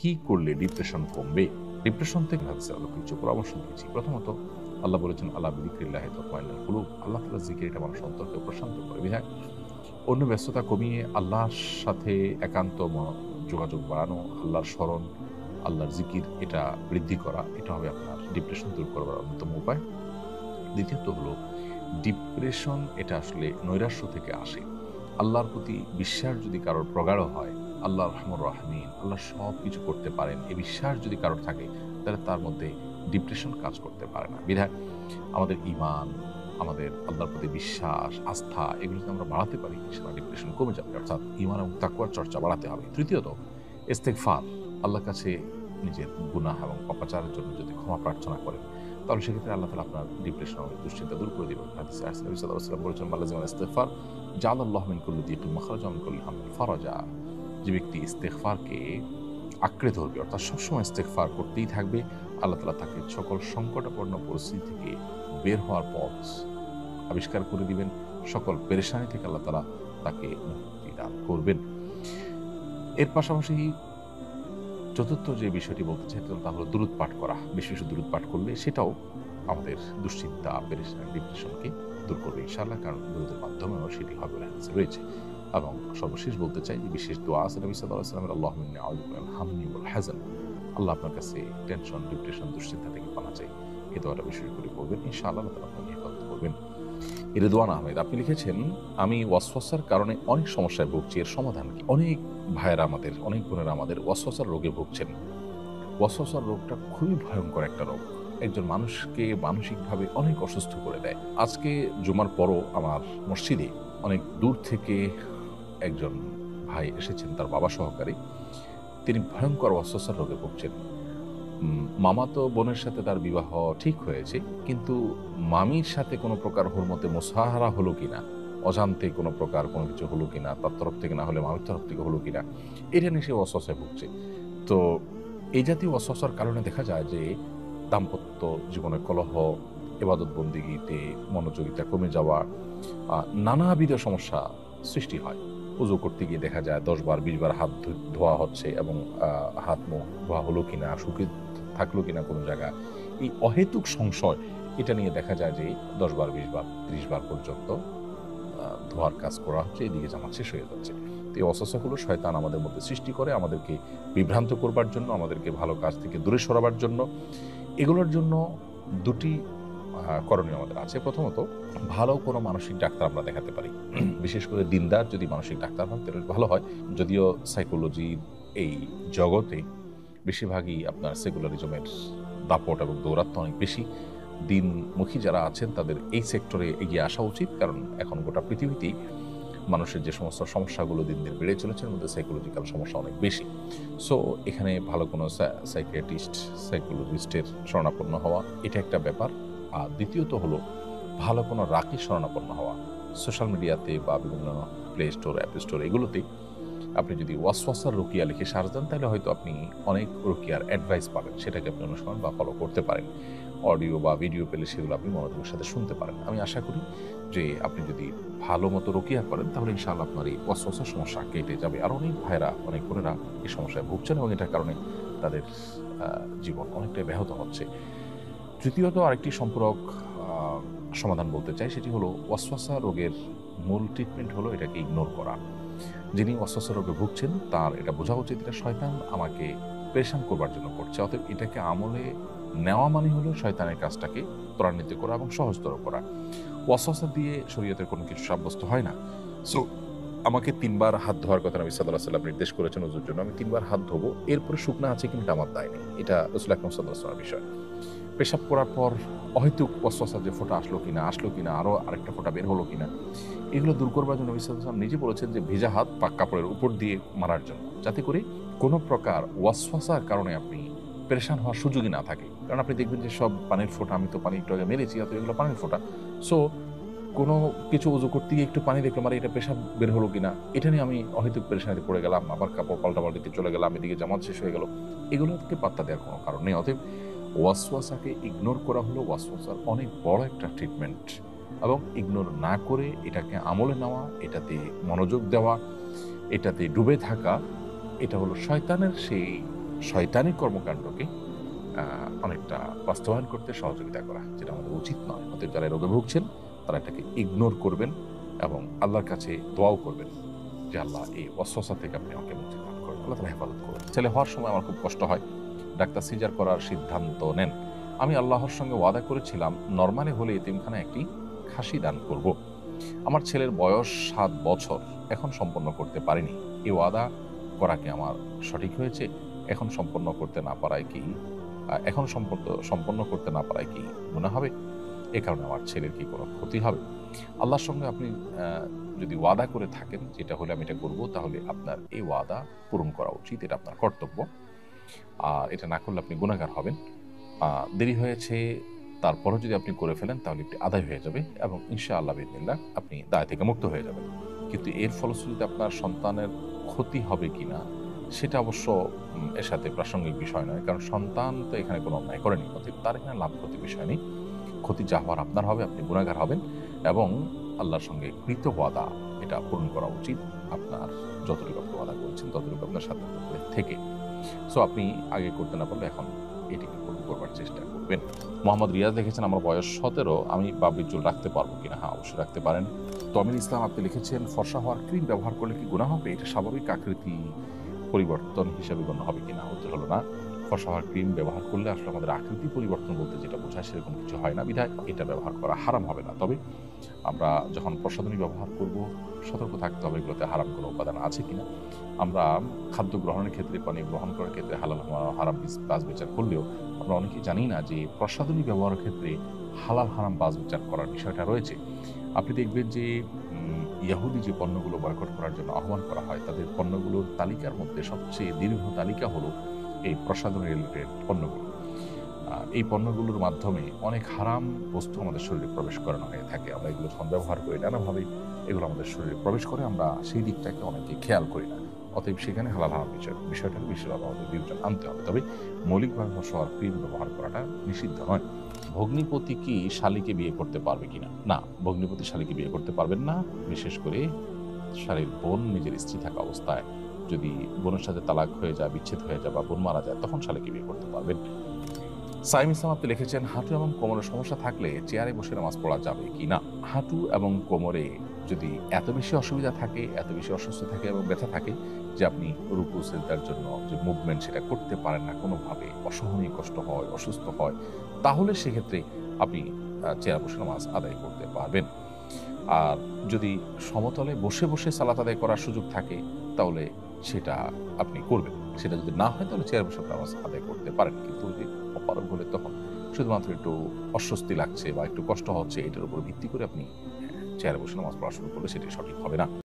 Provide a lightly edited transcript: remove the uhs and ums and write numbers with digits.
কি করলে ডিপ্রেশন কমবে? ডিপ্রেশন থেকে হাদিসে আল্লাহ কিছু পরামর্শ দিয়েছি। প্রথমত আল্লাহ বলেছেন, আলা বিযিকরিল্লাহি তাতমাইন্নুল কুলুব। আল্লাহ তাআলার জিকির এটা মানুষের অন্তরকে প্রশান্ত করে। বিধায় অন্য ব্যস্ততা কমিয়ে আল্লাহর সাথে একান্ত যোগাযোগ বাড়ানো, আল্লাহর স্মরণ, আল্লাহর জিকির এটা বৃদ্ধি করা, এটা হবে আপনার ডিপ্রেশন দূর করবার অন্যতম উপায়। দ্বিতীয়ত হলো ডিপ্রেশন এটা আসলে নৈরাশ্য থেকে আসে। আল্লাহর প্রতি বিশ্বাস যদি কারোর প্রগাঢ় হয়, আল্লাহ রহমান রাহিমিন, আল্লাহ সব কিছু করতে পারেন, এই বিশ্বাস যদি কারোর থাকে, তাহলে তার মধ্যে ডিপ্রেশন কাজ করতে পারে না। বিধায় আমাদের ঈমান, আমাদের আল্লাহর প্রতি বিশ্বাস, আস্থা এগুলো যদি আমরা বাড়াতে পারি, ইনশাআল্লাহ ডিপ্রেশন কমে যাবে। অর্থাৎ ঈমান এবং তাকওয়ার চর্চা বাড়াতে হবে। তৃতীয়ত ইস্তেগফার, আল্লাহর কাছে নিজের গুনাহ এবং পাপাচারের জন্য যদি ক্ষমা প্রার্থনা করেন, তাহলে সেক্ষেত্রে আল্লাহ তাআলা আপনার ডিপ্রেশন এবং দুশ্চিন্তা দূর করে দিবেন। হাদিসে আসছে নবী সাল্লাল্লাহু আলাইহি ওয়াসাল্লাম বলেছেন, মান লাযিমাল ইস্তিগফার জাআলাল্লাহু মিন কুল্লি দিকিন মাখরাজা ওয়া মিন কুল্লি হাম্মিন ফারাজা। যে ব্যক্তি ইস্তেগফারকে আঁকড়ে ধরবে, অর্থাৎ সবসময় ইস্তেগফার করতেই থাকবে, আল্লাহ তাআলা তাকে সকল সংকটাপন্ন পরিস্থিতি থেকে বের হওয়ার পথ আবিষ্কার করে দিবেন। সকল পেরেশানি থেকে আল্লাহ তাআলা তাকে মুক্তি দান করবেন। এর পাশাপাশি চতুর্থ যে বিষয়টি বলতে চাইছিলাম তা হলো দুরূদ পাঠ করা। বেশি বেশি দুরূদ পাঠ করলে সেটাও আমাদের দুশ্চিন্তা, পেরেশানি, ডিপ্রেশনকে দূর করবে ইনশাআল্লাহ। কারণ দুরূদের মাধ্যমেও সেটি হবে বলে হাদিসে রয়েছে। এবং সর্বশেষ বলতে চাই যে বিশেষ দোয়া আছে নবী সাল্লাল্লাহু আলাইহি ওয়াসাল্লামের, আল্লাহুম্মা ইন্নী আউযু বিকা মিনাল হাম্মি ওয়াল হাযান। আল্লাহ আপনার কাছে টেনশন, ডিপ্রেশন, দুশ্চিন্তা থেকে পানা চাই। এই দোয়াটা বিশেষ করে করবেন, ইনশাআল্লাহ আল্লাহ তাআলা আপনাকে হেফাজত করবেন। রিদওয়ান আহমেদ আপনি লিখেছেন, আমি ওয়াসওয়াসার কারণে অনেক সমস্যায় ভুগছি, এর সমাধান কি? অনেক ভাইয়েরা আমাদের, অনেক বোনেরা আমাদের ওয়াসওয়াসার রোগে ভুগছেন। ওয়াসওয়াসার রোগটা খুবই ভয়ঙ্কর একটা রোগ। একজন মানুষকে মানসিকভাবে অনেক অসুস্থ করে দেয়। আজকে জুমার পরও আমার মসজিদে অনেক দূর থেকে একজন ভাই এসেছেন, তার বাবা সহকারী। তিনি ভয়ঙ্কর ওয়াসওয়াসার রোগে ভুগছেন। মামাতো বোনের সাথে তার বিবাহ ঠিক হয়েছে, কিন্তু মামির সাথে কোনো প্রকার হুরমতে মুসাহারা হলো কিনা, অজান্তে কোনো প্রকার কোনো কিছু হলো কিনা, তার তরফ থেকে না হলে মামির তরফ থেকে হলো কিনা, এটা নিয়ে সে ওয়াসওয়াসায় ভুগছে। তো এই জাতীয় ওয়াসওয়াসার কারণে দেখা যায় যে দাম্পত্য জীবনে কলহ, ইবাদত বন্দেগীতে মনোযোগিতা কমে যাওয়া, নানাবিধ সমস্যা সৃষ্টি হয়। উযু করতে গিয়ে দেখা যায় ১০ বার ২০ বার হাত ধোয়া হচ্ছে এবং হাত মুখ ধোয়া হলো কিনা, শুকিয়ে থাকলো কিনা কোনো জায়গা, এই অহেতুক সংশয় এটা নিয়ে দেখা যায় যে ১০ বার ২০ বার ৩০ বার পর্যন্ত ধোয়ার কাজ করা হচ্ছে, এদিকে জামাত শেষ হয়ে যাচ্ছে। তো এই অসুস্থতাগুলো শয়তান আমাদের মধ্যে সৃষ্টি করে, আমাদেরকে বিভ্রান্ত করবার জন্য, আমাদেরকে ভালো কাজ থেকে দূরে সরাবার জন্য। এগুলোর জন্য দুটি করণীয় আমাদের আছে। প্রথমত, ভালো কোনো মানসিক ডাক্তার আমরা দেখাতে পারি। বিশেষ করে দিনদার যদি মানসিক ডাক্তার হন তাহলে ভালো হয়। যদিও সাইকোলজির এই জগতে বেশিরভাগই আপনার সেকুলারিজমের দাপট এবং দৌরাত্ম্য অনেক বেশি। দিনমুখী যারা আছেন তাদের এই সেক্টরে এগিয়ে আসা উচিত, কারণ এখন গোটা পৃথিবীতেই মানুষের যে সমস্ত সমস্যাগুলো দিন দিন বেড়ে চলেছে, এর মধ্যে সাইকোলজিক্যাল সমস্যা অনেক বেশি। সো এখানে ভালো কোনো সাইকিয়াট্রিস্ট, সাইকোলজিস্টের শরণাপন্ন হওয়া এটা একটা ব্যাপার। আর দ্বিতীয়ত হলো ভালো কোনো রাকির শরণাপন্ন হওয়া। সোশ্যাল মিডিয়াতে বা বিভিন্ন প্লে স্টোর, অ্যাপ স্টোর এগুলোতে আপনি যদি ওয়াসওয়াসার রুকিয়া লিখে সার্চ দেন, তাহলে হয়তো আপনি অনেক রুকিয়ার অ্যাডভাইস পাবেন, সেটাকে আপনি অনুসরণ বা ফলো করতে পারেন। অডিও বা ভিডিও পেলে সেগুলো আপনি মনোযোগের সাথে শুনতে পারেন। আমি আশা করি যে আপনি যদি ভালো মতো রুকিয়া করেন, তাহলে ইনশাআল্লাহ আপনার এই ওয়াসওয়াসার সমস্যা কেটে যাবে। আর অনেক ভাইরা, অনেক বোনেরা এই সমস্যায় ভুগছেন এবং এটার কারণে তাদের জীবন অনেকটাই ব্যাহত হচ্ছে। তৃতীয়ত আরেকটি সম্পূরক সমাধান বলতে চাই, সেটি হলো ওয়াসওয়াসা রোগের মূল ট্রিটমেন্ট হলো এটাকে ইগনোর করা। যিনি ওয়াসওয়াসা রোগে ভুগছেন তার এটা বোঝা উচিত এটা শয়তান আমাকে পেরেশান করবার জন্য করছে, অতএব এটাকে আমলে নেওয়া মানে হলো শয়তানের কাজটাকে ত্বরান্বিত করা এবং সহজতর করা। ওয়াসওয়াসা দিয়ে শরীয়তের কোনো কিছু সাব্যস্ত হয় না। সো আমাকে ৩ বার হাত ধোয়ার কথা নবী সাল্লাল্লাহু আলাইহি ওয়াসাল্লাম নির্দেশ করেছেন ওযুর জন্য। আমি ৩ বার হাত ধোবো, এরপরে শুকনা আছে কিনা আমার দায় নেই। এটা রাসূল আকরাম সাল্লাল্লাহু আলাইহি ওয়াসাল্লামের বিষয়। পেশাব করার পর অহেতুক ওয়াসওয়াসা যে ফোঁটা আসলো কিনা, আরো আরেকটা ফোঁটা বের হলো কিনা, এগুলো দূর করবার জন্য নবী সাল্লাল্লাহু আলাইহি ওয়াসাল্লাম নিজে বলেছেন যে ভেজা হাত পাক কাপড়ের উপর দিয়ে মারার জন্য, যাতে করে কোনো প্রকার ওয়াসওয়াসার কারণে আপনি পেরেশান হওয়ার সুযোগই না থাকে। কারণ আপনি দেখবেন যে সব পানির ফোঁটা, আমি তো পানি একটু আগে মেরেছি, অত এগুলো পানির ফোঁটা। সো কোনো কিছু উযু করতে গিয়ে একটু পানি দেখলাম, আর এটা পেশাব বের হলো কিনা, এটা নিয়ে আমি অহেতুক পেরেশানিতে পড়ে গেলাম, আবার কাপড় পাল্টাপাল্টিতে চলে গেলাম, এদিকে জামাত শেষ হয়ে গেল। এগুলোকে পাত্তা দেওয়ার কোনো কারণ নেই। অতএব ওয়াসওয়াসাকে ইগনোর করা হলো ওয়াসওয়াসার অনেক বড় একটা ট্রিটমেন্ট, এবং ইগনোর না করে এটাকে আমলে নেওয়া, এটাতে মনোযোগ দেওয়া, এটাতে ডুবে থাকা, এটা হলো শয়তানের সেই শয়তানি কর্মকাণ্ডকে অনেকটা বাস্তবায়ন করতে সহযোগিতা করা, যেটা আমাদের উচিত নয়। অতএব যারা রোগে ভুগছেন তারা এটাকে ইগনোর করবেন এবং আল্লাহর কাছে দোয়াও করবেন যে আল্লাহ এই ওয়াসওয়াসা থেকে আপনি আমাকে মুক্তি দান করুন, আল্লাহ তাআলা হেফাজত করুন। ছেলে হওয়ার সময় আমার খুব কষ্ট হয়, ডাক্তার সিজার করার সিদ্ধান্ত নেন। আমি আল্লাহর সঙ্গে ওয়াদা করেছিলাম নরমালি হলে এতিমখানায় একটি খাসি দান করব। আমার ছেলের বয়স 7 বছর, এখন সম্পন্ন করতে পারিনি। এই ওয়াদা করা কি আমার সঠিক হয়েছে? এখন সম্পন্ন করতে না পারায় কি সম্পন্ন করতে না পারায় কি গুনাহ হবে? এ কারণে আমার ছেলের কি কোনো ক্ষতি হবে? আল্লাহর সঙ্গে আপনি যদি ওয়াদা করে থাকেন যেটা হলে আমি এটা করব, তাহলে আপনার এই ওয়াদা পূরণ করা উচিত, এটা আপনার কর্তব্য। আর এটা না করলে আপনি গুনাহগার হবেন। দেরি হয়েছে তারপরও যদি আপনি করে ফেলেন তাহলে এটি আদায় হয়ে যাবে এবং ইনশাআল্লাহ বিইذনিল্লাহ আপনি দায় থেকে মুক্ত হয়ে যাবেন। কিন্তু এর ফলশ্রুতিতে আপনার সন্তানের ক্ষতি হবে কিনা সেটা অবশ্য এর সাথে প্রাসঙ্গিক বিষয় নয়, কারণ সন্তান তো এখানে কোনো অন্যায় করেনি, অতএব তার এখানে লাভ ক্ষতির বিষয় নেই। ক্ষতি যা হওয়ার আপনার হবে, আপনি গুনাহগার হবেন এবং আল্লাহর সঙ্গে কৃত ওয়াদা এটা পূরণ করা উচিত। আপনার যতটুকু আপনি ওয়াদা করেছেন ততটুকু আপনার সাথে থেকে, সো আপনি আগে করতে না পারলে এখন এটিকে পূরণ করবার চেষ্টা করবেন। মোহাম্মদ রিয়াজ লিখেছেন আমার বয়স 17, আমি বাবরি চুল রাখতে পারবো কিনা? হ্যাঁ, অবশ্যই রাখতে পারেন। তমিল ইসলাম আপনি লিখেছেন ফর্সা হওয়ার ক্রিম ব্যবহার করলে কি গুনাহ হবে? এটা স্বাভাবিক আকৃতি পরিবর্তন হিসেবে গণ্য হবে কিনা? উত্তর হলো না। ফর্সা হওয়ার ক্রিম ব্যবহার করলে আসলে আমাদের আকৃতি পরিবর্তন বলতে যেটা বোঝায় সেরকম কিছু হয় না, বিধায় এটা ব্যবহার করা হারাম হবে না। তবে আমরা যখন প্রসাধনী ব্যবহার করব সতর্ক থাকতে হবে এগুলোতে হারাম কোনো উপাদান আছে কিনা। আমরা খাদ্য গ্রহণের ক্ষেত্রে, পানীয় গ্রহণ করার ক্ষেত্রে হালাল হারাম বাছ বিচার করলেও আমরা অনেকেই জানি না যে প্রসাধনী ব্যবহারের ক্ষেত্রে হালাল হারাম বাছ বিচার করার বিষয়টা রয়েছে। আপনি দেখবেন যে ইয়াহুদি যে পণ্যগুলো বয়কট করার জন্য আহ্বান করা হয়, তাদের পণ্যগুলোর তালিকার মধ্যে সবচেয়ে দীর্ঘ তালিকা হলো এই প্রসাধনী রিলেটেড পণ্যগুলো। এই পণ্যগুলোর মাধ্যমে অনেক হারাম বস্তু আমাদের শরীরে প্রবেশ করানো হয়ে থাকে। আমরা এগুলো যখন ব্যবহার করি নানাভাবে এগুলো আমাদের শরীরে প্রবেশ করে, আমরা সেই দিকটাকে অনেকে খেয়াল করি না। অতএব সেখানে হালাল হারাম বিষয়টাকে বিশেষভাবে আমাদের বিবেচনা আনতে হবে। তবে মৌলিকভাবে ফর্সা হওয়ার ক্রিম ব্যবহার করাটা নিষিদ্ধ নয়। ভগ্নিপতি কি শালীকে বিয়ে করতে পারবে কিনা? না, ভগ্নিপতি শালীকে বিয়ে করতে পারবেন না। বিশেষ করে শালীর বোন নিজের স্ত্রী থাকা অবস্থায় যদি বোনের সাথে তালাক হয়ে যায়, বিচ্ছেদ হয়ে যায় বা বোন মারা যায়, তখন শালীকে বিয়ে করতে পারবেন। সাইম ইসলাম আপনি লিখেছেন হাঁটু এবং কোমরের সমস্যা থাকলে চেয়ারে বসে নামাজ পড়া যাবে কি না? হাঁটু এবং কোমরে যদি এত বেশি অসুবিধা থাকে, এত বেশি অসুস্থ থাকে এবং ব্যথা থাকে যে আপনি রুকু সিজদার জন্য যে মুভমেন্ট সেটা করতে পারেন না, কোনোভাবে অসহনীয় কষ্ট হয়, অসুস্থ হয়, তাহলে সেক্ষেত্রে আপনি চেয়ারে বসে নামাজ আদায় করতে পারবেন। আর যদি সমতলে বসে বসে সালাত আদায় করার সুযোগ থাকে তাহলে সেটা আপনি করবেন। সেটা যদি না হয় তাহলে চেয়ারে বসে নামাজ আদায় করতে পারেন। কিন্তু যদি অপারগ হলে তখন শুধুমাত্র একটু অস্বস্তি লাগছে বা একটু কষ্ট হচ্ছে, এটার উপর ভিত্তি করে আপনি চেয়ারে বসে নামাজ পড়া শুরু করলে সেটি সঠিক হবে না।